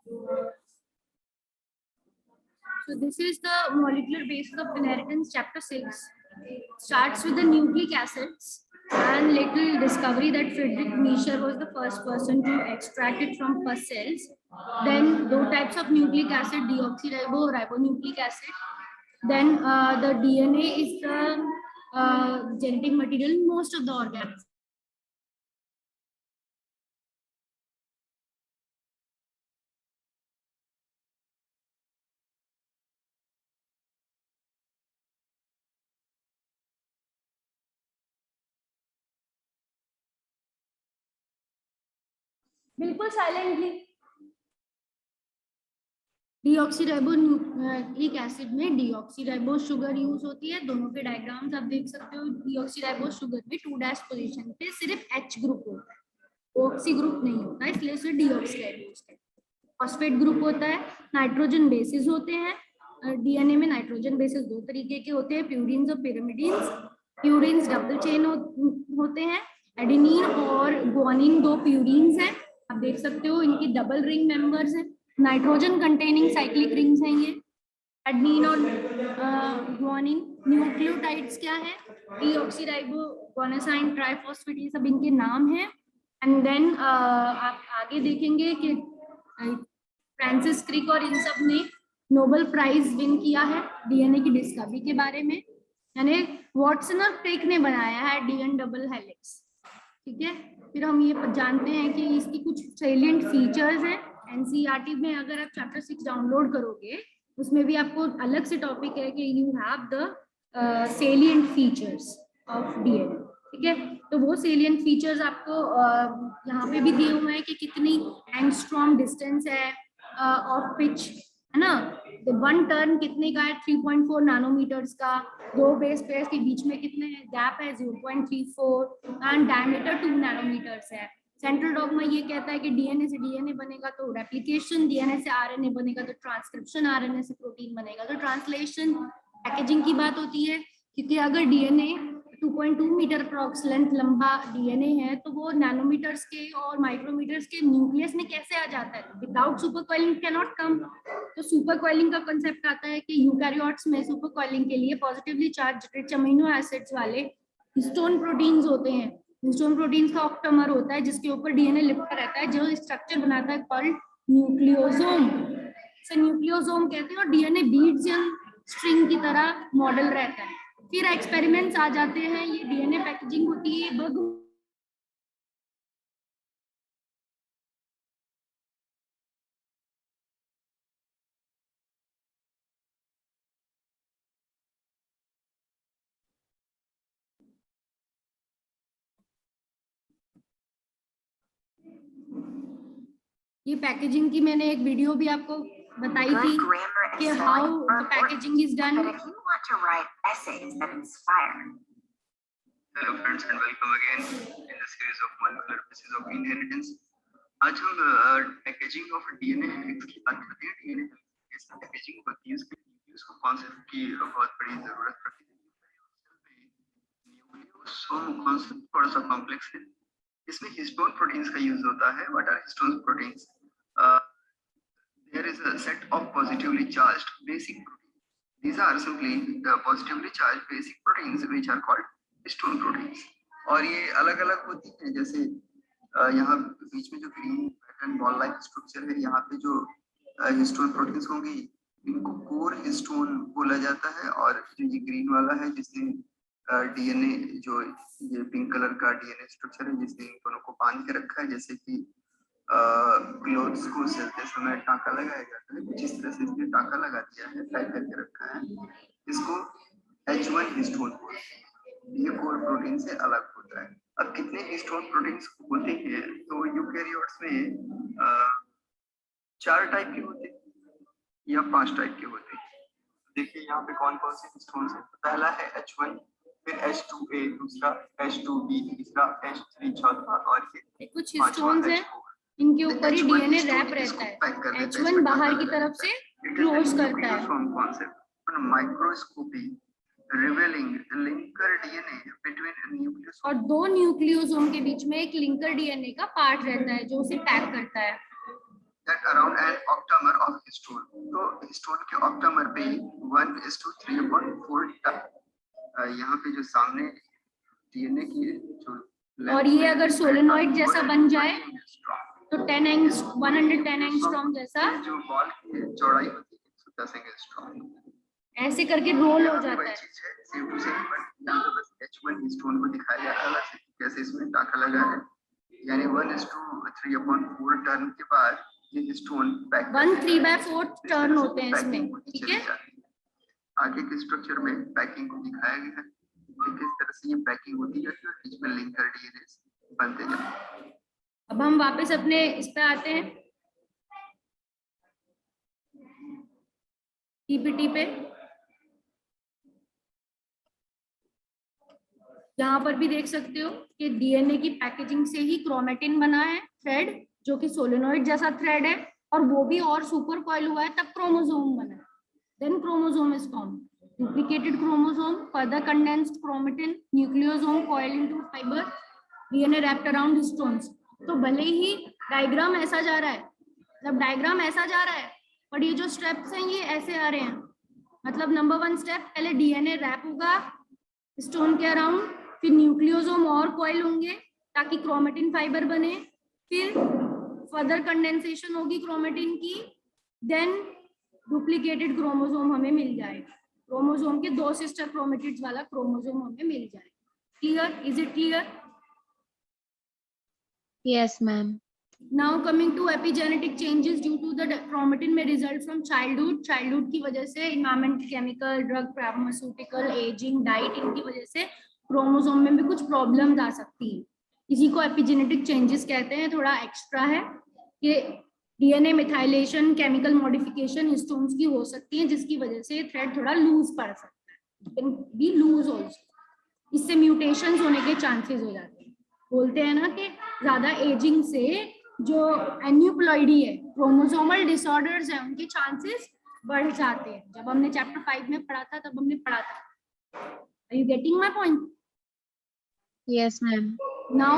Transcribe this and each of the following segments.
So this is the molecular basis of inheritance, chapter 6. Starts with the nucleic acids and little discovery that Friedrich Miescher was the first person to extract it from pus cells. Then two types of nucleic acid, deoxyribo, ribonucleic acid. Then the DNA is the genetic material in most of the organisms. बिल्कुल silently. Deoxyribonucleic acid में deoxyribo sugar use होती है। दोनों के diagrams आप देख सकते हो। डीऑक्सीराइबो शुगर में 2' पोजीशन पे सिर्फ H ग्रुप होता है, ऑक्सी ग्रुप नहीं होता है, इसलिए उसे डीऑक्सीराइबो कहते हैं। फॉस्फेट ग्रुप होता है, नाइट्रोजन बेसिस होते हैं। डीएनए में नाइट्रोजन बेसिस दो तरीके के होते हैं, प्यूरिन्स और पिरामिडिन्स। प्यूरिन्स डबल चेन होते हैं। एडेनिन और गुआनिन दो प्यूरिन्स हैं, आप देख सकते हो, इनकी डबल रिंग मेंबर्स हैं। नाइट्रोजन कंटेनिंग साइक्लिक रिंग्स हैं ये, एडेनिन और गुआनिन। न्यूक्लियोटाइड्स क्या है? डीऑक्सीराइबो, गुआनासाइन, ट्राइफॉस्फेट, ये सब इनके नाम हैं। एंड देन आप आगे देखेंगे कि फ्रांसिस क्रिक और इन सब ने नोबेल प्राइज विन किया है डीएनए की डिस्कवरी के बारे में। यानी वॉटसन और क्रिक ने बनाया है डीएन डबल हेलिक्स, ठीक है। फिर हम ये जानते हैं कि इसकी कुछ सेलिएंट फीचर्स हैं। एनसीईआरटी में अगर आप चैप्टर 6 डाउनलोड करोगे, उसमें भी आपको अलग से टॉपिक है कि you have the salient features of DNA, ठीक है। तो वो सेलिएंट फीचर्स आपको यहाँ पे भी दिए हुए हैं कि कितनी एंगस्ट्रॉम डिस्टेंस है ऑफ पिच, है ना। वन टर्न कितने का है? 3.4 नैनोमीटर्स का। दो बेस पेयर्स के बीच में कितने गैप है? 0.34 एंड डायमीटर 2 नैनोमीटर्स है। सेंट्रल डॉगमा ये कहता है कि डीएनए से डीएनए बनेगा तो रेप्लिकेशन, डीएनए से आरएनए बनेगा तो ट्रांसक्रिप्शन, आरएनए से प्रोटीन बनेगा तो ट्रांसलेशन। पैकेजिंग की बात होती है, क्योंकि अगर डीएनए 2.2 मीटर अप्रॉक्स लेंथ लंबा डीएनए है तो वो नैनोमीटर्स के और माइक्रोमीटर्स के न्यूक्लियस में कैसे आ जाता है? Without super coiling can not come. तो सुपर कॉइलिंग का कंसेप्ट आता है कि यूकैरियोट्स में सुपर कॉइलिंग के लिए positively charge rich amino acids वाले हिस्टोन प्रोटीन्स होते हैं। हिस्टोन प्रोटीन्स का ऑक्टोमर होता है जिसके ऊपर डीएनए लिपटा रहता है, जो स्ट्रक्चर बनाता है कॉल्ड न्यूक्लियोसोम। से न्यूक्लियोसोम कहते हैं, और डीएनए बीड्स या स्ट्रिंग की तरह मॉडल रहता है। फिर एक्सपेरिमेंट्स आ जाते हैं, ये डीएनए पैकेजिंग होती है, बग ये पैकेजिंग की मैंने एक वीडियो भी आपको बताई थी कि how the packaging is done. Hello friends and welcome again in the series of molecular basis of inheritance. आज हम पैकेजिंग ऑफ डीएनए हेलिक्स की बात करते हैं। डीएनए हेलिक्स कैसे पैकेजिंग होती है, उसको कॉन्सेप्ट की बहुत बड़ी जरूरत पड़ती है। न्यूक्लियोसोम कॉन्सेप्ट थोड़ा सा कॉम्प्लेक्स है। इसमें हिस्टोन प्रोटीन्स का यूज होता है। What are histone proteins? There is a set of positively charged basic proteins. These are simply the positively charged basic proteins which are called histone proteins. और ये अलग अलग होती है, जैसे यहाँ बीच में जो green pattern ball like structure है, यहाँ पे जो हिस्टोन प्रोटीन्स होंगी इनको कोर हिस्टोन बोला जाता है। और जो ये ग्रीन वाला है जिसने डीएनए, जो ये पिंक कलर का डीएनए स्ट्रक्चर है जिसने इन दोनों को बांध के रखा है, जैसे कि क्लोथ्स को सिलते समय टाँका लगाया जाता है, कुछ इस तरह से इसने टाँका लगा दिया है, टाई करके रखा है। इसको H1 हिस्टोन बोलते हैं। ये कोर प्रोटीन से अलग होता है। अब कितने हिस्टोन प्रोटीन्स होते हैं? तो यूकैरियोट्स में 4 टाइप के होते हैं या 5 टाइप के होते हैं। देखिए यहाँ पे कौन कौन से हिस्टोन है। पहला है H1, फिर H2A, दूसरा H2B, तीसरा H3, चौथा और ये कुछ हिस्टोन्स हैं, इनके ऊपर ही डीएनए रैप रहता है। H1 बाहर की तरफ से क्लोज करता है। Microscopy revealing linker DNA between nucleus और दो न्यूक्लियोसोम के बीच में एक लिंकर डीएनए का पार्ट रहता है जो उसे पैक करता है। that around an octamer of histone. तो हिस्टोन के octamer पे 1:3/4 यहाँ पे जो सामने डीएनए की जो और ये अगर सोलेनॉइड जैसा बन जाए तो 110 एंगस्ट्रॉम जैसा जो बॉल की चौड़ाई होती है 110 एंगस्ट्रॉम ऐसे करके रोल हो जाता है। सेम टू सेम, बट यहाँ पे बस H1 हिस्टोन को दिखाया गया है अलग से, कैसे इसमें टाका लगा है, यानी 1:3/4 टर्न के बाद ये हिस्टोन बैक 1/3/4 टर्न होते हैं इसमें, ठीक है। आगे के स्ट्रक्चर में पैकिंग को दिखाया गया है कि किस तरह से ये पैकिंग होती है और बीच में लिंकर डीएनए बनते जाते हैं। अब हम वापस अपने इस पे आते हैं पीपीटी पे। यहाँ पर भी देख सकते हो कि डीएनए की पैकेजिंग से ही क्रोमेटिन बना है, थ्रेड जो कि सोलेनॉइड जैसा थ्रेड है, और वो भी और सुपर कॉइल हुआ है तब क्रोमोसोम बना है। Then chromosome is form, duplicated chromosome, further condensed chromatin, nucleosome coil into fibre, DNA wrapped around histones. तो भले ही डायग्राम ऐसा जा रहा है, जब डायग्राम ऐसा जा रहा है पर ये जो स्टेप्स हैं ये ऐसे आ रहे हैं। मतलब नंबर 1 स्टेप, पहले डीएनए रैप होगा हिस्टोन के अराउंड, फिर न्यूक्लियोसोम और कॉइल होंगे ताकि क्रोमेटिन फाइबर बने, फिर फर्दर कंडेंसेशन होगी क्रोमेटिन की, देन डुप्लीकेटेड क्रोमोसोम हमें मिल जाएगा। क्रोमोसोम के 2 सिस्टर क्रोमेटिड्स वाला क्रोमोसोम हमें मिल जाएगा। Clear? Is it clear? Yes, ma'am. Now coming to epigenetic changes due to the chromatin may result from childhood. Childhood की वजह से environment, chemical, drug, pharmaceutical, aging, diet, इनकी वजह से क्रोमोसोम में भी कुछ प्रॉब्लम्स आ सकती है। इसी को एपिजेनेटिक चेंजेस कहते हैं। थोड़ा एक्स्ट्रा है कि DNA methylation, chemical modification histones की हो सकती है जिसकी वजह से थ्रेड थोड़ा लूज पड़ सकता है, कैन बी लूज आल्सो। इससे म्यूटेशंस होने के चांसेस हो जाते हैं। बोलते हैं ना कि ज्यादा एजिंग से जो एन्यूप्लॉइडी है, क्रोमोसोमल डिसऑर्डर्स है, उनके चांसेस बढ़ जाते हैं। जब हमने चैप्टर 5 में पढ़ा था तब हमने पढ़ा था। Are you getting my point? Yes, ma'am. Now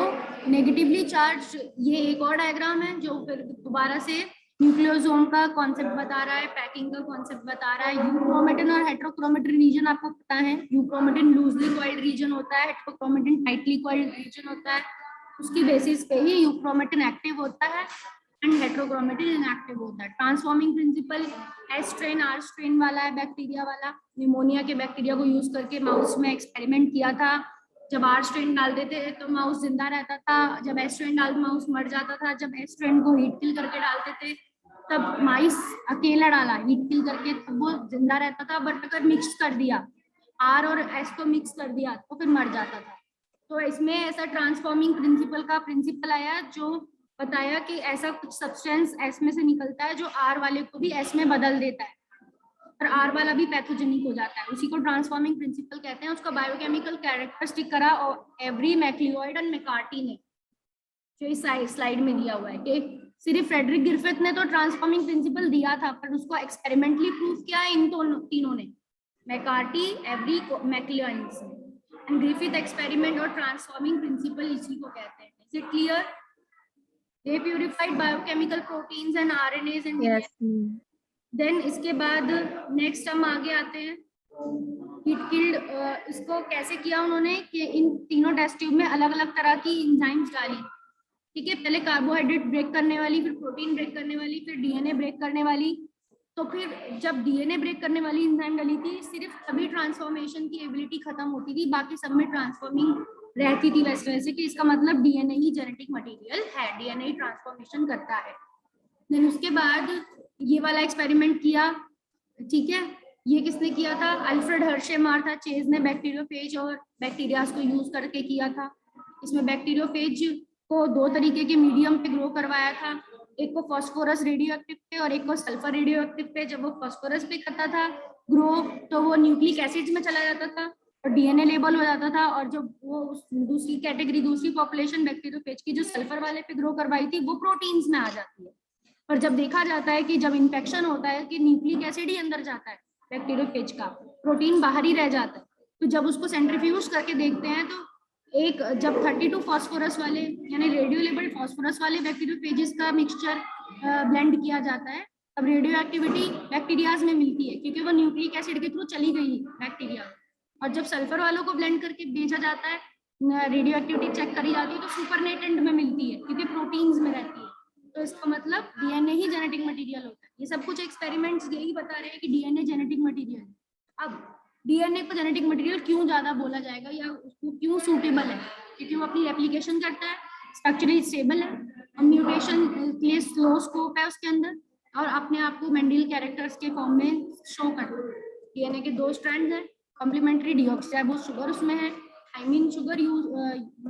negatively charged, ये एक और डायग्राम है जो फिर दोबारा से न्यूक्लियोसोम का कॉन्सेप्ट बता रहा है, पैकिंग का कॉन्सेप्ट बता रहा है। यूक्रोमेटिन और हेट्रोक्रोमेटिन रीजन आपको पता है। यूक्रोमेटिन लूजली कॉइल्ड रीजन होता है, हेट्रोक्रोमेटिन टाइटली कॉइल्ड रीजन होता है। उसकी बेसिस पे ही यूक्रोमेटिन एक्टिव होता है एंड हेट्रोक्रोमेटिन इनएक्टिव होता है। Transforming principle S strain R strain वाला है, बैक्टीरिया वाला। निमोनिया के बैक्टीरिया को यूज करके माउस में एक्सपेरिमेंट किया था। जब आर स्ट्रेन डाल देते तो माउस जिंदा रहता था, जब एस स्ट्रेन डाल माउस मर जाता था। जब एस स्ट्रेन को हीट किल करके डालते थे तब माइस अकेला डाला हीट किल करके तब वो जिंदा रहता था, बट अगर मिक्स कर दिया आर और एस को मिक्स कर दिया तो फिर मर जाता था। तो इसमें ऐसा ट्रांसफॉर्मिंग प्रिंसिपल का प्रिंसिपल आया जो बताया कि ऐसा कुछ सब्सटेंस एस में से निकलता है जो आर वाले को भी एस में बदल देता है और आर वाला भी पैथोजेनिक हो जाता है। उसी को ट्रांसफॉर्मिंग प्रिंसिपल कहते हैं। उसका बायोकेमिकल कैरेक्टरिस्टिक करा और एवरी मैक्लियोइड एंड मैकार्टी ने, जो इस स्लाइड में दिया हुआ है कि सिर्फ फ्रेडरिक ग्रिफिथ ने तो ट्रांसफॉर्मिंग प्रिंसिपल दिया था पर उसको एक्सपेरिमेंटली प्रूव किया है इन तीनों ने, मैकार्टी, एवरी, मैक्लियोइड्स ने। एंड ग्रिफिथ एक्सपेरिमेंट और ट्रांसफॉर्मिंग प्रिंसिपल इसी को कहते हैं। Is it clear? They purified biochemical proteins and RNAs and Yes. then इसके बाद नेक्स्ट हम आगे आते हैं हीट किल्ड। इसको कैसे किया उन्होंने कि इन तीनों टेस्ट ट्यूब में अलग अलग तरह की एंजाइम्स डाली। ठीक है, पहले कार्बोहाइड्रेट ब्रेक करने वाली, फिर प्रोटीन ब्रेक करने वाली, फिर डीएनए ब्रेक करने वाली। तो फिर जब डीएनए ब्रेक करने वाली एंजाइम डाली थी सिर्फ तभी ट्रांसफॉर्मेशन की एबिलिटी खत्म होती थी, बाकी सब में ट्रांसफॉर्मिंग रहती थी वैसे कि इसका मतलब डीएनए ही जेनेटिक मटेरियल है, डीएनए ही ट्रांसफॉर्मेशन करता है। देन उसके बाद ये वाला एक्सपेरिमेंट किया। ठीक है, ये किसने किया था? अल्फ्रेड हर्शे मार्था चेज ने बैक्टीरियोफेज और बैक्टीरियाज को यूज करके किया था। इसमें बैक्टीरियोफेज को 2 तरीके के मीडियम पे ग्रो करवाया था, एक को फास्फोरस रेडियो एक्टिव पे और एक को सल्फर रेडियो एक्टिव पे। जब वो फास्फोरस पे करता था ग्रो तो वो न्यूक्लिक एसिड्स में चला जाता था और डीएनए लेबल हो जाता था, और जो वो दूसरी कैटेगरी, दूसरी पॉपुलेशन बैक्टीरियोफेज की जो सल्फर वाले पे ग्रो करवाई थी वो प्रोटीन्स में आ जाती है। पर जब देखा जाता है कि जब इन्फेक्शन होता है कि न्यूक्लिक एसिड ही अंदर जाता है बैक्टीरियोफेज का, प्रोटीन बाहर ही रह जाता है। तो जब उसको सेंट्रीफ्यूज करके देखते हैं तो जब 32 फास्फोरस वाले यानी रेडियो लेबल्ड फास्फोरस वाले बैक्टीरियोफेजेस का मिक्सचर ब्लेंड किया जाता है तब रेडियो एक्टिविटी बैक्टीरियाज में मिलती है, क्योंकि वो न्यूक्लिक एसिड के थ्रू चली गई बैक्टीरिया। और जब सल्फर वालों को ब्लेंड करके भेजा जाता है, रेडियो एक्टिविटी चेक करी जाती है तो सुपरनेटेंट में मिलती है, क्योंकि प्रोटीन्स में रहती है। तो इसका मतलब डीएनए ही जेनेटिक मटेरियल होता है। ये सब कुछ एक्सपेरिमेंट्स यही बता रहे हैं कि डीएनए जेनेटिक मटेरियल है। अब डीएनए को जेनेटिक मटेरियल क्यों ज्यादा बोला जाएगा या उसको क्यों सूटेबल है, क्योंकि वो अपनी रेप्लिकेशन करता है, स्ट्रक्चरली स्टेबल है, और म्यूटेशन के स्लो स्कोप है उसके अंदर, और अपने आप को मेंडल कैरेक्टर्स के फॉर्म में शो करता है। डीएनए के 2 स्ट्रैंड्स हैं, कॉम्प्लीमेंट्री डीऑक्सीराइबोस शुगर उसमें है, thymine sugar use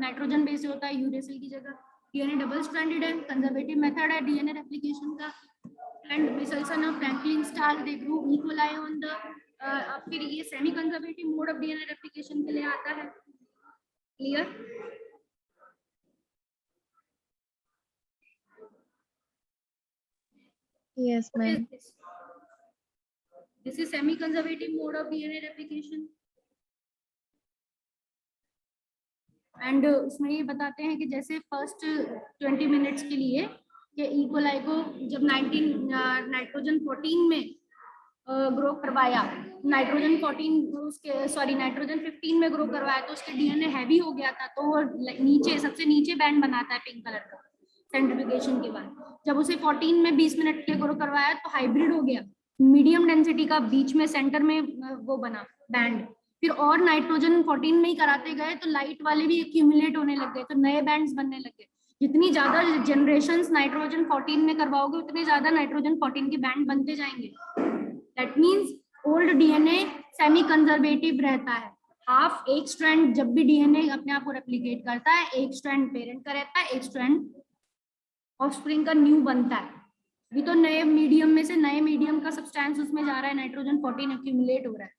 nitrogen base होता है यूरेसिल की जगह। डीएनए डबल स्ट्रैंडेड है, कंजर्वेटिव मेथड है डीएनए रेप्लिकेशन का, and Meselson of Franklin Stahl they group equally on the, फिर ये semi conservative mode of DNA replication के लिए आता है। Clear? Yes, ma'am. This is semi conservative mode of DNA replication. And उसमें ये बताते हैं कि जैसे फर्स्ट 20 मिनट्स के लिए ये इकोलाई को जब 19 नाइट्रोजन 14 में ग्रो करवाया, नाइट्रोजन 14 उसके सॉरी नाइट्रोजन 15 में ग्रो करवाया तो उसके डीएनए हैवी हो गया था, तो वो नीचे सबसे नीचे बैंड बनाता है पिंक कलर का सेंट्रीफ्यूगेशन के बाद। जब उसे 14 में 20 मिनट के लिए ग्रो करवाया तो हाइब्रिड हो गया, मीडियम डेंसिटी का, बीच में सेंटर में वो बना बैंड। फिर और नाइट्रोजन 14 में ही कराते गए तो लाइट वाले भी एक्यूमुलेट होने लग गए, तो नए बैंड्स बनने लगे। जितनी ज्यादा जनरेशंस नाइट्रोजन 14 में करवाओगे उतने ज्यादा नाइट्रोजन 14 के बैंड बनते जाएंगे। That means old DNA semi conservative रहता है। हाफ एक स्ट्रैंड जब भी डीएनए अपने आप को रेप्लिकेट करता है, एक स्ट्रैंड पेरेंट का रहता है, एक स्ट्रैंड ऑफस्प्रिंग का न्यू बनता है। अभी तो नए मीडियम में से नए मीडियम का सब्सटेंस उसमें जा रहा है, नाइट्रोजन 14 एक्यूमुलेट हो रहा है।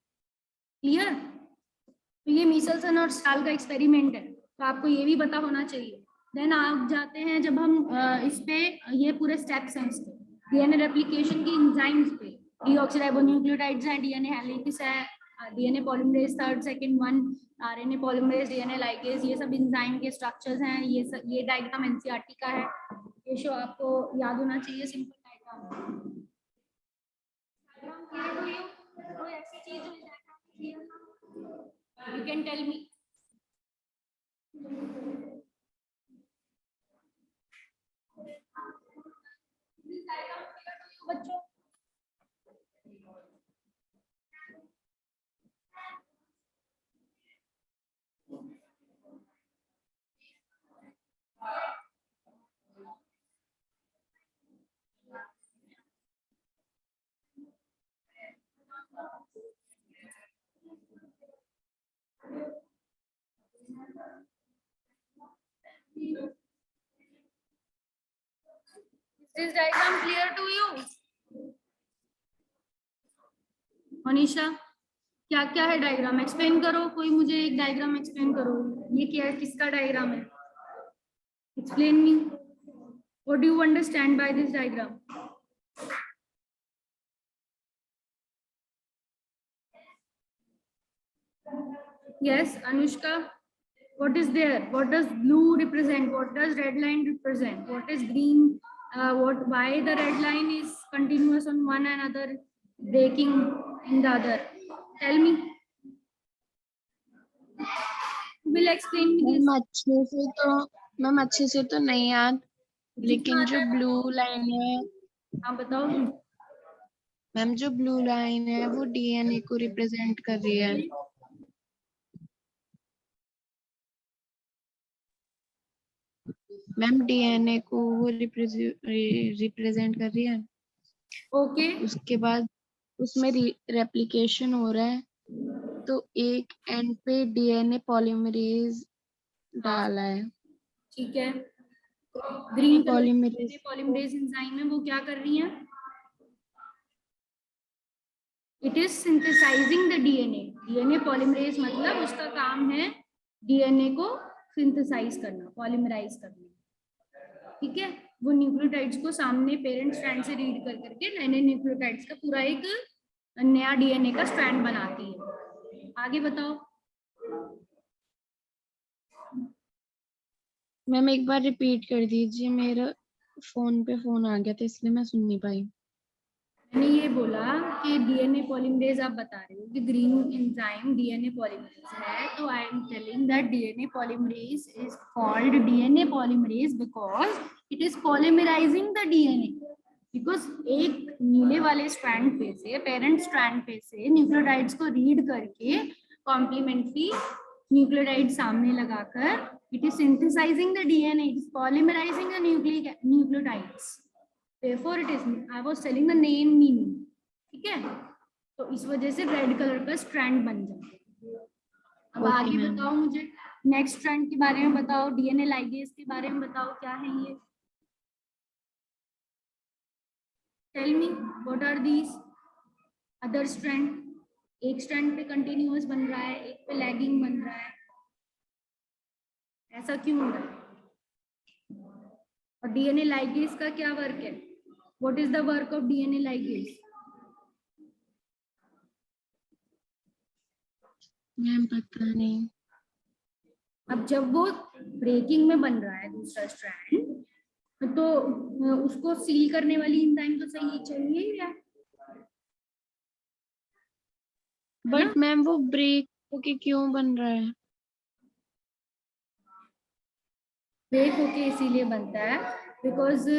क्लियर? तो ये मीसल्सन और स्टाल का एक्सपेरिमेंट है, तो आपको ये भी पता होना चाहिए। देन आप जाते हैं जब हम इस पे, ये पूरे स्टेप्स हैं इसके डीएनए रेप्लिकेशन की एंजाइम्स पे। डीऑक्सीराइबोन्यूक्लियोटाइड्स हैं, डीएनए हेलिकेस है, DNA polymerase third second one, RNA polymerase, DNA ligase, ये सब एंजाइम के स्ट्रक्चर्स हैं। ये डायग्राम एनसीईआरटी का है, ये शो आपको याद होना चाहिए, सिंपल डायग्राम। कोई ऐसी चीज हो you can tell me. बच्चों Is this diagram clear to you? Manisha, क्या क्या है डायग्राम? एक्सप्लेन करो, कोई मुझे एक डायग्राम एक्सप्लेन करो। ये क्या है, किसका डायग्राम है? Explain me, what do you understand by this diagram? Yes, Anushka, what is there? What does blue represent? What does red line represent? What is green? Why the red line is continuous on one another, breaking in the other? Tell me. Who will explain me this? Ma'am अच्छे से तो नहीं याद, लेकिन जो blue line है, हाँ बताओ। मैम जो ब्लू लाइन है वो डीएनए को रिप्रेजेंट कर रही है। मैम डीएनए को वो रिप्रेजेंट कर रही है। ओके, उसके बाद उसमें रेप्लिकेशन हो रहा है, तो एक एंड पे डीएनए पॉलीमरेज डाला है। ठीक है। ग्रीन पॉलीमरेज पॉलीमरेज एंजाइम है, वो क्या कर रही है? It is synthesising the DNA. DNA polymerase मतलब उसका काम है डीएनए को सिंथेसाइज करना, पॉलीमराइज करना। ठीक है, वो न्यूक्लियोटाइड्स को सामने पेरेंट स्ट्रैंड से रीड कर करके नए नए न्यूक्लियोटाइड्स का पूरा एक नया डीएनए का स्ट्रैंड बनाती है। आगे बताओ। मैम एक बार रिपीट कर दीजिए, मेरा फोन पे फोन आ गया था इसलिए मैं सुन नहीं पाई। मैंने ये बोला कि डीएनए पॉलीमरेज आप बता रहे हो कि ग्रीन एंजाइम डीएनए पॉलीमरेज है, तो I am telling that DNA polymerase is called DNA polymerase because it is polymerising the DNA. Because एक नीले वाले स्ट्रैंड पे से, पेरेंट स्ट्रैंड पे से न्यूक्लियोटाइड्स को रीड करके कॉम्प्लीमेंट्री न्यूक्लियोटाइड सामने लगाकर it is synthesising the DNA, it is polymerising the nucleotides. Therefore it is, I was telling the name meaning, ठीक है। तो इस वजह से रेड कलर का स्ट्रैंड बन जाता है। अब Okay, आगे ma'am. बताओ मुझे, नेक्स्ट स्ट्रैंड के बारे में बताओ, डीएनए लाइगेज के बारे में बताओ, क्या है ये? Tell me what are these other strand. एक स्ट्रैंड पे कंटिन्यूअस बन रहा है, एक पे लैगिंग बन रहा है, ऐसा क्यों हो रहा है? और डीएनए लाइगेज का क्या वर्क है? What is the work of DNA ligase? Ma'am पता नहीं। अब जब वो ब्रेकिंग में बन रहा है दूसरा स्ट्रैंड, तो उसको सील करने वाली एंजाइम तो सही चाहिए ही है। बट मैम वो ब्रेक होके क्यों बन रहा है? ब्रेक होके इसीलिए बनता है बिकॉज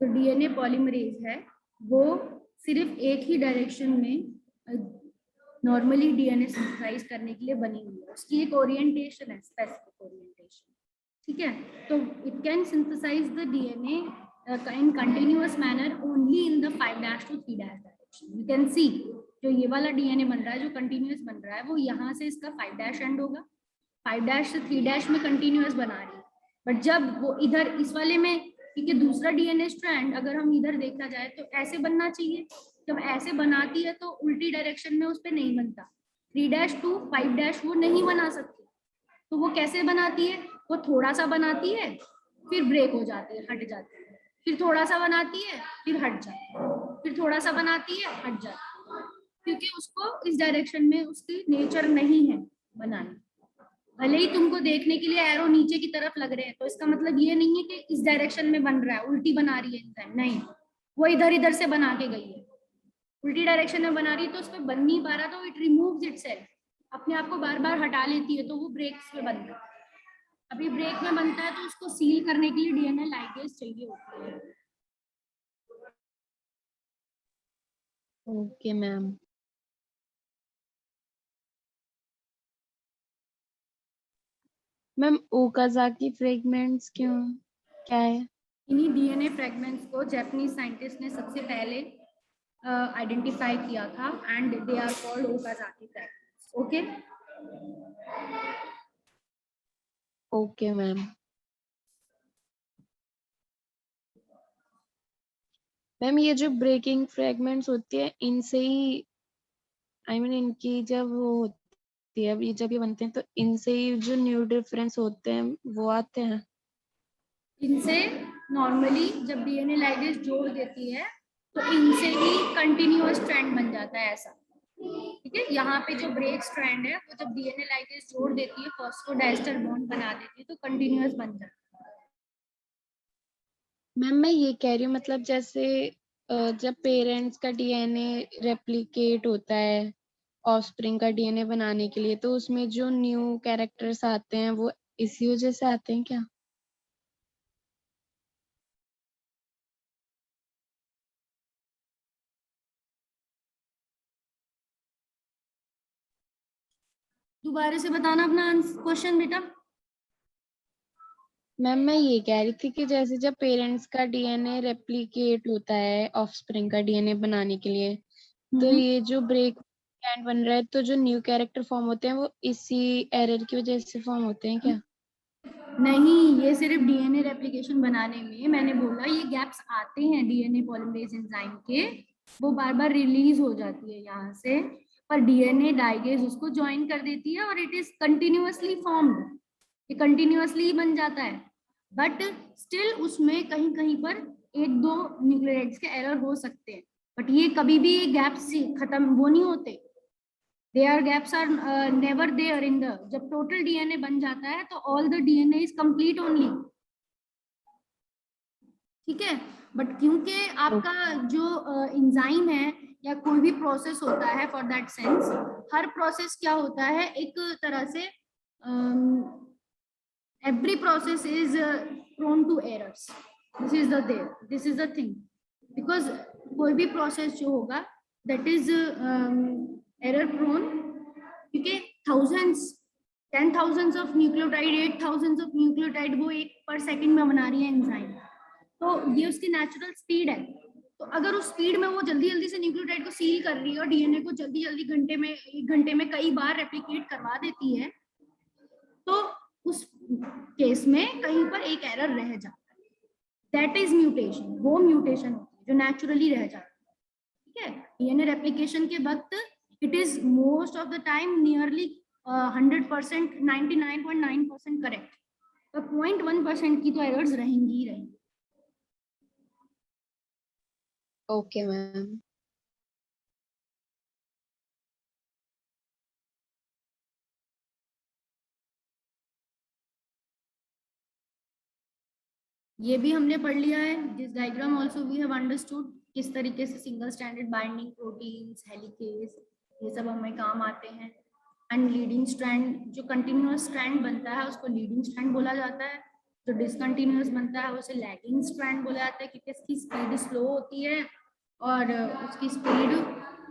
जो डीएनए पॉलीमरेज है वो सिर्फ एक ही डायरेक्शन में नॉर्मली डीएनए सिंथेसाइज करने के लिए बनी हुई है, उसकी एक ओरिएंटेशन है, स्पेसिफिक ओरिएंटेशन, ठीक है। तो it can synthesise the DNA in continuous manner only in the 5' to 3' direction. You can see जो ये वाला डीएनए बन रहा है, जो कंटिन्यूअस बन रहा है, वो यहाँ से इसका 5' एंड होगा, 5' से 3' में कंटिन्यूअस बना रही है। बट जब वो इधर इस वाले में, क्योंकि दूसरा डीएनए स्ट्रैंड अगर हम इधर देखा जाए तो ऐसे बनना चाहिए, जब ऐसे बनाती है तो उल्टी डायरेक्शन में उस पर नहीं बनता, 3' to 5' वो नहीं बना सकती। तो वो कैसे बनाती है? वो थोड़ा सा बनाती है, फिर ब्रेक हो जाती है, हट जाती है, फिर थोड़ा सा बनाती है, फिर हट जाती है, फिर थोड़ा सा बनाती है, हट जाती है, क्योंकि उसको इस डायरेक्शन में उसकी नेचर नहीं है बनाने। भले ही तुमको देखने के लिए एरो नीचे की तरफ लग रहे हैं, तो इसका मतलब ये नहीं है कि इस डायरेक्शन में बन रहा है, उल्टी बना रही है इंसान, नहीं, वो इधर इधर से बना के गई है, उल्टी डायरेक्शन में बना रही है तो उस पर बन नहीं पा रहा, तो इट रिमूव्स इटसेल्फ, अपने आप को बार बार हटा लेती है, तो वो ब्रेक्स में बनता है। अभी ब्रेक में बनता है तो उसको सील करने के लिए डीएनए लाइगेज चाहिए होती है। Okay ma'am. Ma'am Okazaki fragments क्यों, क्या है? इन्हीं डीएनए फ्रेगमेंट्स को जापानीज साइंटिस्ट ने सबसे पहले आइडेंटिफाई किया था and they are called Okazaki fragments. Okay, okay ma'am. Ma'am ये जो ब्रेकिंग फ्रेगमेंट्स होती है इनसे ही, आई मीन इनकी जब वो होती है, अभी जब ये बनते हैं तो इनसे ही जो न्यू डिफरेंस होते हैं वो आते हैं। इनसे नॉर्मली जब डीएनए लाइगेज जोड़ देती है तो इनसे ही कंटिन्यूअस स्ट्रैंड बन जाता है, ऐसा, ठीक है। यहाँ पे जो ब्रेक स्ट्रैंड है वो जब डीएनए लाइगेज जोड़ देती है, फॉस्फोडाइस्टर बॉन्ड बना देती है, तो कंटिन्यूअस बन जाता है। मैम मैं ये कह रही हूँ मतलब जैसे जब पेरेंट्स का डीएनए रेप्लिकेट होता है ऑफस्प्रिंग का डीएनए बनाने के लिए, तो उसमें जो न्यू कैरेक्टर्स आते हैं वो इसी वजह से आते हैं क्या? दोबारा से बताना अपना क्वेश्चन बेटा। मैम मैं ये कह रही थी कि जैसे जब पेरेंट्स का डीएनए रेप्लिकेट होता है ऑफस्प्रिंग का डीएनए बनाने के लिए, तो ये जो ब्रेक एंड बन रहा है, तो जो न्यू कैरेक्टर फॉर्म होते हैं वो इसी एरर की वजह से फॉर्म होते हैं क्या? नहीं, ये सिर्फ डीएनए रेप्लिकेशन बनाने में, मैंने बोला ये गैप्स आते हैं डीएनए पॉलीमरेज एंजाइम के, वो बार बार रिलीज हो जाती है यहाँ से, पर डीएनए लाइगेज उसको ज्वाइन कर देती है और इट इज कंटिन्यूअसली फॉर्म्ड, ये कंटिन्यूअसली बन जाता है। बट स्टिल उसमें कहीं कहीं पर एक दो न्यूक्लियोटाइड्स के एरर हो सकते हैं, बट ये कभी भी गैप्स खत्म वो नहीं होते, their gaps are never there in the, जब टोटल डीएनए बन जाता है तो all the DNA is complete only, ठीक है। बट क्योंकि आपका जो इंजाइम है या कोई भी प्रोसेस होता है, for that sense her process क्या होता है, एक तरह से every process is prone to errors. This is the thing, because कोई भी process जो होगा that is error prone, क्योंकि thousands 10,000 of nucleotide 8,000 of nucleotide वो एक पर सेकंड में बना रही है एंजाइम, तो ये उसकी नेचुरल स्पीड है। तो अगर उस स्पीड में वो जल्दी जल्दी से न्यूक्लियोटाइड को सील कर रही है और डीएनए को जल्दी जल्दी एक घंटे में कई बार रेप्लिकेट करवा देती है, तो उस केस में कहीं पर एक एरर रह जाता है, दैट इज म्यूटेशन। वो म्यूटेशन होती है जो नेचुरली रह जाती है, ठीक है। डीएनए रेप्लिकेशन के वक्त it is most of the time nearly 100%, 99.9% correct, पर 0.1% की तो एरर्स रहेंगी ही रहेंगी। Okay ma'am. ये भी हमने पढ़ लिया है। This diagram also we have understood किस तरीके से single stranded binding proteins, helicase, ये सब हमें काम आते हैं। एंड लीडिंग स्ट्रैंड, जो कंटिन्यूअस स्ट्रैंड बनता है उसको लीडिंग स्ट्रैंड बोला जाता है, जो डिसकंटिन्यूअस बनता है उसे लैगिंग स्ट्रैंड बोला जाता है, क्योंकि इसकी स्पीड स्लो होती है और उसकी स्पीड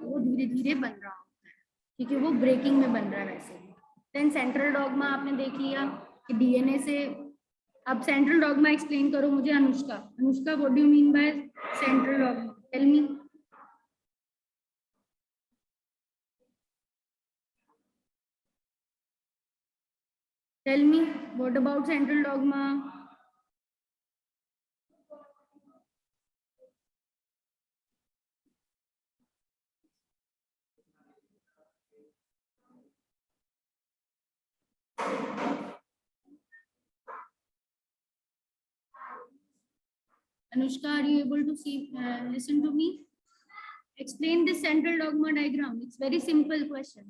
वो धीरे धीरे बन रहा होता है, क्योंकि वो ब्रेकिंग में बन रहा है वैसे भी। देन सेंट्रल डॉगमा आपने देख लिया कि डीएनए से, अब सेंट्रल डॉगमा एक्सप्लेन करो मुझे Anushka. Anushka, what do you mean by central dogma? Tell me. Tell me what about central dogma? Anushka, are you able to see, listen to me? Explain this central dogma diagram. It's very simple question.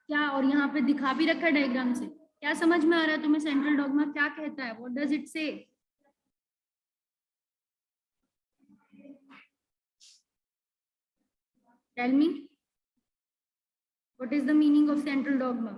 क्या, और यहाँ पे दिखा भी रखा है diagram से, क्या समझ में आ रहा है तुम्हें सेंट्रल डॉगमा क्या कहता है? What does it say? Tell me. What is the meaning of central dogma?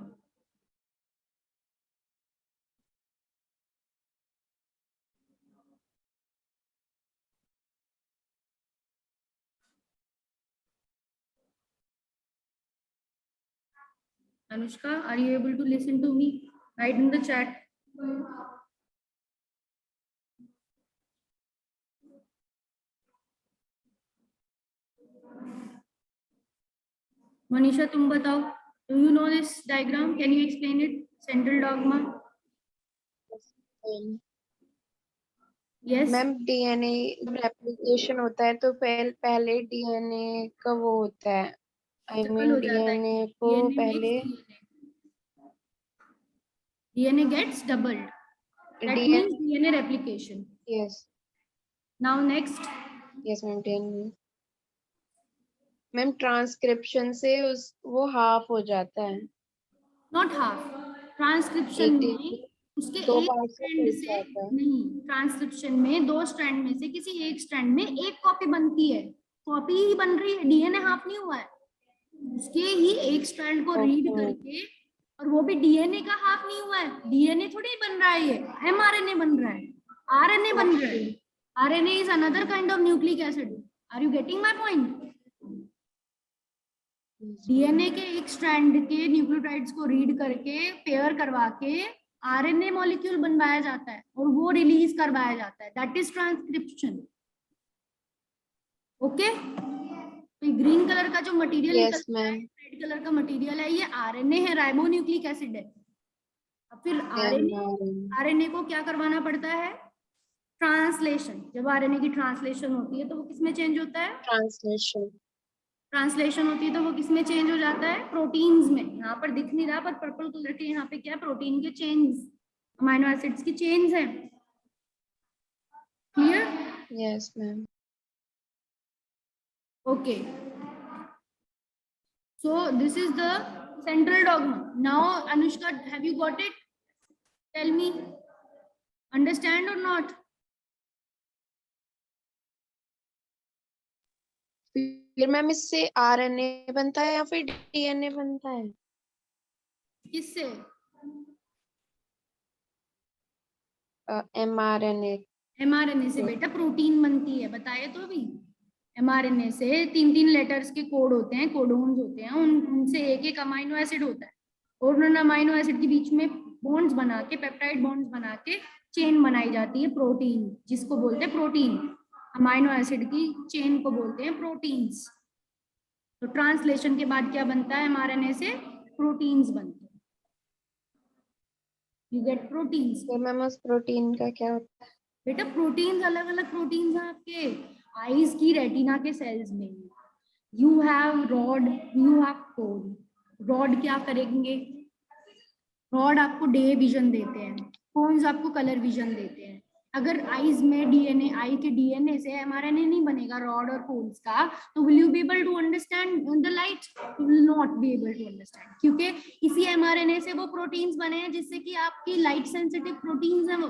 Anushka, are you able to listen to me? Write in the chat. Manisha, तुम बताओ. Do you know this diagram? Can you explain it? Central dogma. Yes. Ma'am DNA replication होता है तो पहले DNA का वो होता है, आई डबल मीन हो जाता है। डीएनए को पहले DNA gets doubled. That DNA, means DNA replication. Yes Now next. Yes ma'am, DNA ma'am transcription से उस वो हाफ हो जाता है, Not half. Transcription एक में उसके दो एक पार्ट स्ट्रैंड से से जाता है। नहीं, ट्रांसक्रिप्शन में दो स्ट्रैंड में से किसी एक स्ट्रैंड में एक कॉपी बनती है, कॉपी ही बन रही है, डीएनए हाफ नहीं हुआ है। उसके ही एक स्ट्रैंड को रीड करके, और वो भी डीएनए का हाफ नहीं हुआ है, डीएनए थोड़ी बन रहा है, ये एमआरएनए बन रहा है, आरएनए बन रहा है। RNA is another kind of nucleic acid. Are you getting my point? DNA के एक स्ट्रैंड के न्यूक्लियोटाइड्स को रीड करके पेयर करवा के आरएनए मॉलिक्यूल बनवाया जाता है और वो रिलीज करवाया जाता है, दैट इज ट्रांसक्रिप्शन। ओके, तो ग्रीन कलर का जो मटेरियल निकलता है, रेड कलर का मटेरियल है, ये आरएनए है, राइबोन्यूक्लिक एसिड है। अब फिर आरएनए को क्या करवाना पड़ता है? ट्रांसलेशन। जब आरएनए की ट्रांसलेशन होती है तो वो किसमें चेंज होता है? ट्रांसलेशन होती है तो वो किसमें चेंज हो जाता है? प्रोटीन्स में। यहाँ पर दिख नहीं रहा पर पर्पल कलर के यहाँ पे क्या है? प्रोटीन के चेन्स, अमीनो एसिड्स की चेन्स हैं। Clear? Yes ma'am. Okay, so this is the central dogma. Now Anushka, have you got it? Tell me, understand or not? फिर मैम इससे आरएनए बनता है या फिर डीएनए बनता है? किससे? एमआरएनए। एमआरएनए से बेटा प्रोटीन बनती है, बताया तो अभी। एमआरएनए से 3-3 लेटर्स के कोड होते हैं, कोडोन्स होते हैं, उनसे एक अमाइनो एसिड होता है, और उन अमाइनो एसिड के बीच में बॉन्ड्स बना के, पेप्टाइड बॉन्ड्स बना के चेन बनाई जाती है, प्रोटीन, जिसको बोलते हैं प्रोटीन। अमाइनो एसिड की चेन को बोलते हैं प्रोटीन्स। तो ट्रांसलेशन के बाद क्या बनता है? एमआरएनए से प्रोटीन्स बनते हैं। You get proteins. तो मैम उस प्रोटीन का क्या होता है? बेटा प्रोटीन्स, अलग अलग प्रोटीन्स हैं आपके आईज की रेटिना के सेल्स में। You have rod, you have cone. Rod क्या करेंगे? रॉड आपको डे विजन देते हैं, कोन्स आपको कलर विजन देते हैं। अगर आईज में डीएनए, आई के डीएनए से एमआरएनए नहीं बनेगा रॉड और कोन्स का, तो will you be able to understand the light? You will not be able to understand, क्योंकि इसी एमआरएनए से वो प्रोटीन्स बने हैं जिससे कि आपकी लाइट सेंसिटिव प्रोटीन्स हैं, वो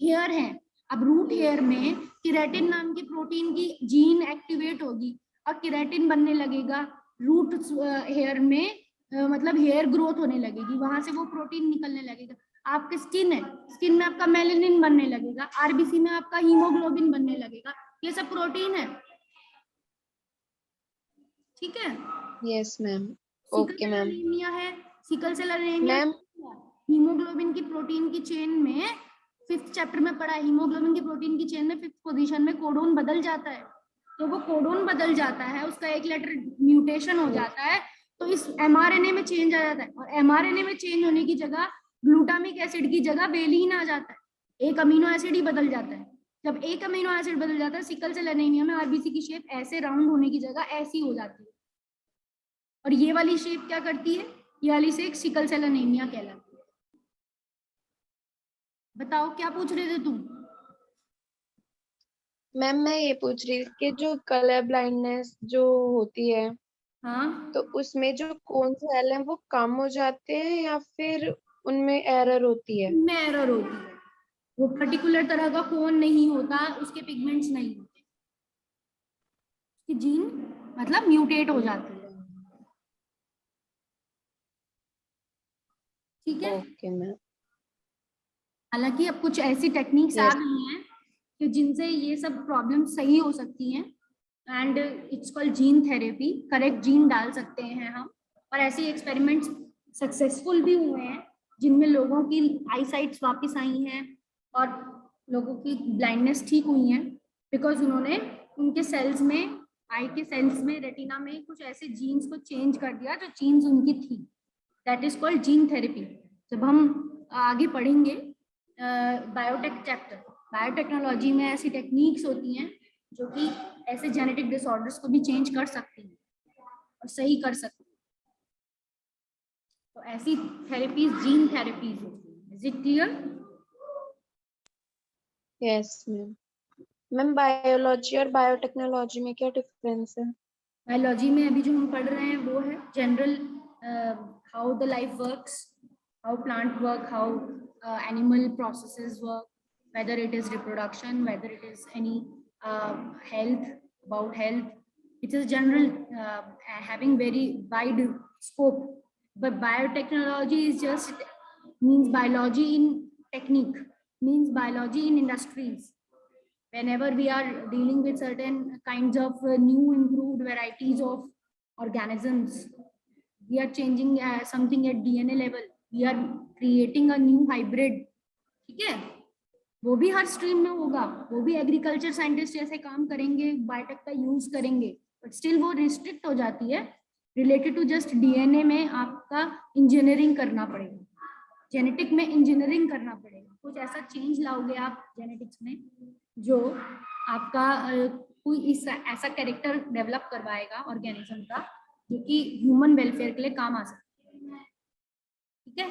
हेयर है। अब रूट हेयर में केराटिन नाम की प्रोटीन की जीन एक्टिवेट होगी और केराटिन बनने लगेगा रूट हेयर में, मतलब हेयर ग्रोथ होने लगेगी, वहां से वो प्रोटीन निकलने लगेगा। आपके स्किन है, स्किन में आपका मेलेनिन बनने लगेगा, आरबीसी में आपका हीमोग्लोबिन बनने लगेगा, ये सब प्रोटीन है। ठीक है? Yes ma'am. Sickle okay cell ma'am. Anaemia है। Sickle cell anaemia ma'am haemoglobin की प्रोटीन की चेन में 5th चैप्टर में पढ़ा है, हीमोग्लोबिन की प्रोटीन की चेन में 5th पोजीशन में कोडोन बदल जाता है। तो वो कोडोन बदल जाता है, उसका एक लेटर म्यूटेशन हो जाता है, तो इस एमआरएनए में चेंज आ जाता है, और एमआरएनए में चेंज होने की जगह ग्लूटामिक एसिड की जगह वेलिन आ जाता है, एक अमीनो एसिड ही बदल जाता है। जब एक अमीनो एसिड बदल जाता है, सिकल सेल एनीमिया में आरबीसी की शेप ऐसे राउंड होने की जगह ऐसी हो जाती है, और ये वाली शेप क्या करती है? ये वाली शेप सिकल सेल एनीमिया कहलाती है। बताओ क्या पूछ रहे थे तुम? मैम मैं ये पूछ रही थी कि जो कलर ब्लाइंडनेस जो होती है, हाँ, तो उसमें जो कौन सेल है वो कम हो जाते हैं या फिर उनमें एरर होती है? में एरर होती है। वो पर्टिकुलर तरह का कोन नहीं होता, उसके पिगमेंट्स नहीं होते, उसकी जीन मतलब म्यूटेट हो जाती है। ठीक है? Okay ma'am. हालांकि अब कुछ ऐसी टेक्निक्स आ यस। गई हैं कि जिनसे ये सब प्रॉब्लम सही हो सकती हैं, and it's called gene therapy. Correct gene डाल सकते हैं हम, और ऐसे एक्सपेरिमेंट्स सक्सेसफुल भी हुए हैं जिनमें लोगों की आई साइट्स वापस आई हैं और लोगों की ब्लाइंडनेस ठीक हुई है, बिकॉज उन्होंने उनके सेल्स में, आई के सेल्स में, रेटिना में कुछ ऐसे जीन्स को चेंज कर दिया जो जीन्स उनकी थी। That is called gene therapy. जब हम आगे पढ़ेंगे बायोटेक चैप्टर, बायोटेक्नोलॉजी में ऐसी टेक्निक्स होती हैं जो कि ऐसे जेनेटिक डिसऑर्डर्स को भी चेंज कर सकती हैं और सही कर सकती हैं। तो ऐसी थेरेपीज जीन थेरेपीज होती हैं। Is it clear? Yes ma'am. Ma'am biology और बायोटेक्नोलॉजी में क्या डिफरेंस है? बायोलॉजी में अभी जो हम पढ़ रहे हैं वो है general, how the life works, how plant work, how animal processes work, whether it is reproduction, whether it is any health, about health. It is general, having very wide scope. But biotechnology is just means biology in technique, means biology in industries. Whenever we are dealing with certain kinds of new improved varieties of organisms, we are changing something at DNA level, we are creating a new hybrid. ठीक है? वो भी हर stream में होगा, वो भी agriculture scientist जैसे काम करेंगे, बायोटेक का यूज करेंगे, बट स्टिल वो रिस्ट्रिक्ट हो जाती है रिलेटेड टू जस्ट डीएनए में। आपका इंजीनियरिंग करना पड़ेगा, जेनेटिक में इंजीनियरिंग करना पड़ेगा, कुछ ऐसा चेंज लाओगे आप जेनेटिक्स में जो आपका कोई इस ऐसा कैरेक्टर डेवलप करवाएगा ऑर्गेनिज्म का जो कि ह्यूमन वेलफेयर के लिए काम आ सकता है। ठीक है?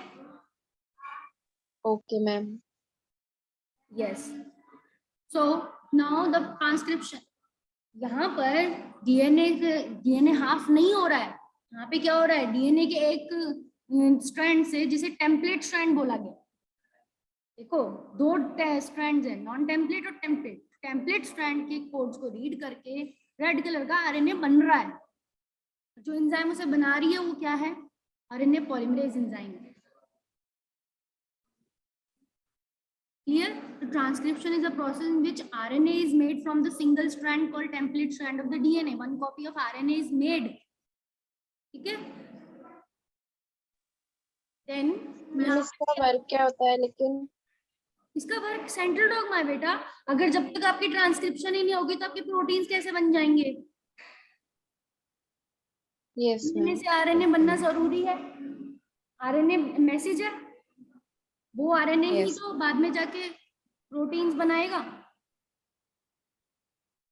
Okay ma'am. Yes. So now the transcription. यहाँ पर डीएनए हाफ नहीं हो रहा है, यहाँ पे क्या हो रहा है? डीएनए के एक स्ट्रैंड से, जिसे टेम्पलेट स्ट्रैंड बोला गया, देखो दो स्ट्रैंड्स हैं, नॉन टेम्पलेट और टेम्पलेट। टेम्पलेट स्ट्रैंड के कोड्स को रीड करके रेड कलर का आरएनए बन रहा है। जो एंजाइम उसे बना रही है वो क्या है? RNA polymerase enzyme. Clear? So transcription is a process in which RNA is made from the single strand called template strand of the DNA. One copy of RNA is made. ठीक है? Then ma'am इसका work क्या होता है लेकिन? इसका work central dogma है बेटा। अगर जब तक आपकी ट्रांसक्रिप्शन ही नहीं होगी तो आपके प्रोटीन्स कैसे बन जाएंगे? Yes DNA ma'am. से आरएनए बनना जरूरी है। आरएनए मैसेज है, वो आरएनए ही Yes. तो बाद में जाके प्रोटीन्स बनाएगा।